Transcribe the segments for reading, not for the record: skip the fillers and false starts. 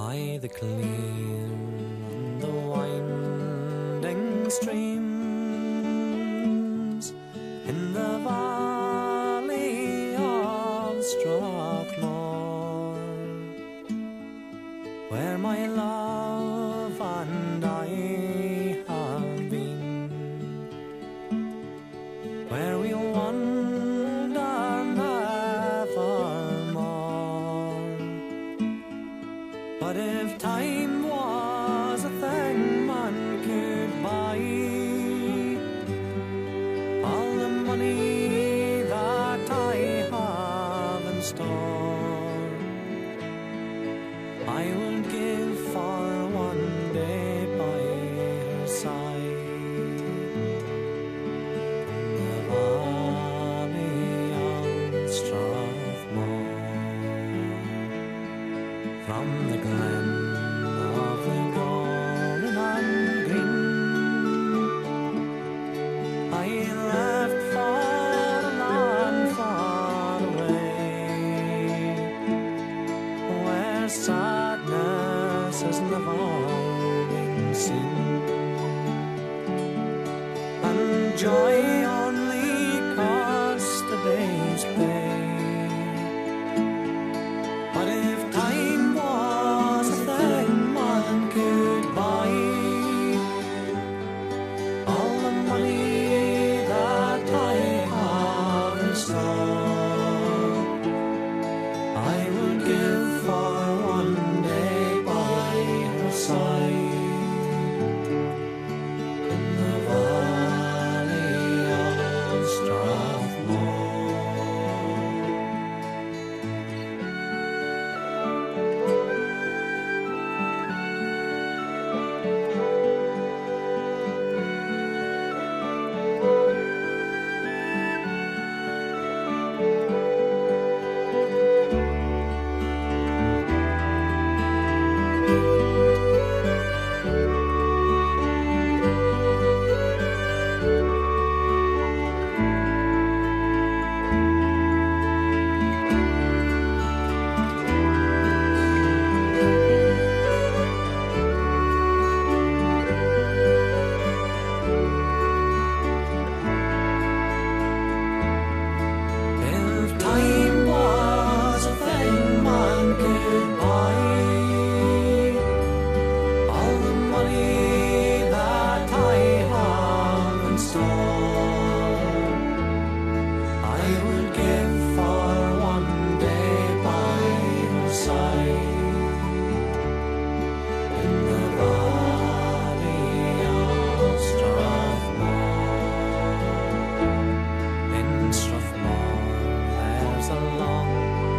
by the clear and the winding streams in the valley of Strathmore, where my love and I have been, where we'll wander nevermore. But if time was a thing man could buy, all the money that I have in store, I would give for one day by her side. In the valley of Strathmore, from the glen of the golden and green, I left for a land far away, where sadness has never been seen, and joy only cost a day's pay. But if time was a thing man could buy, all the money that I have in store, I would give for one day by her side. In the valley of Strathmore. If time was a thing man could buy, all the money that I have in store, I would give for one day by her side. In the valley of Strathmore, in Strathmore there's a long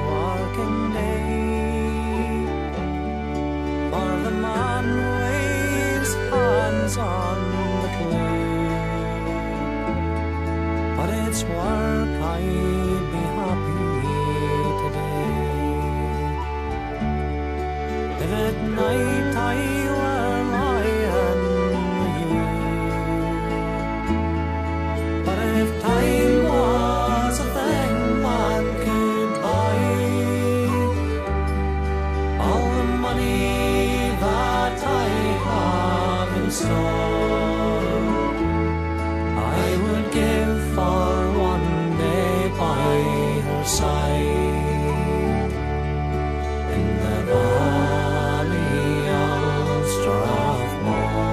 working day, for the man waves hands on the plough. But it's work I'd be happy today, if at night I were lying with you. But if time was a thing man could buy, all the money that I have in store, I would give for one day by her side. In the valley of Strathmore.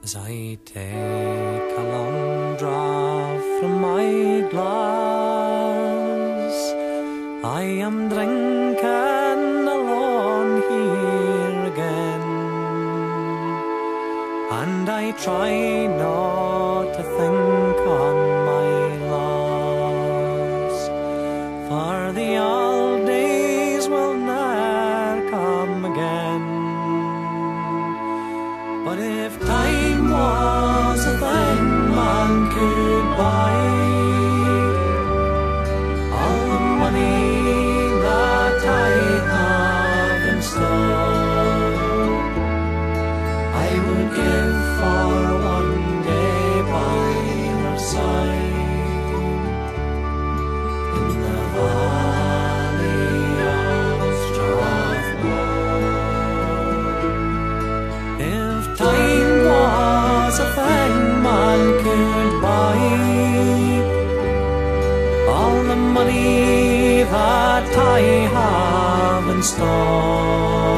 As I take a long draught from my glass, I am drinking alone here again, and I try not to think on my loss, for the old days will ne'er come again. But if time was a thing man could buy, all the money that I have in store, that I haven't stopped.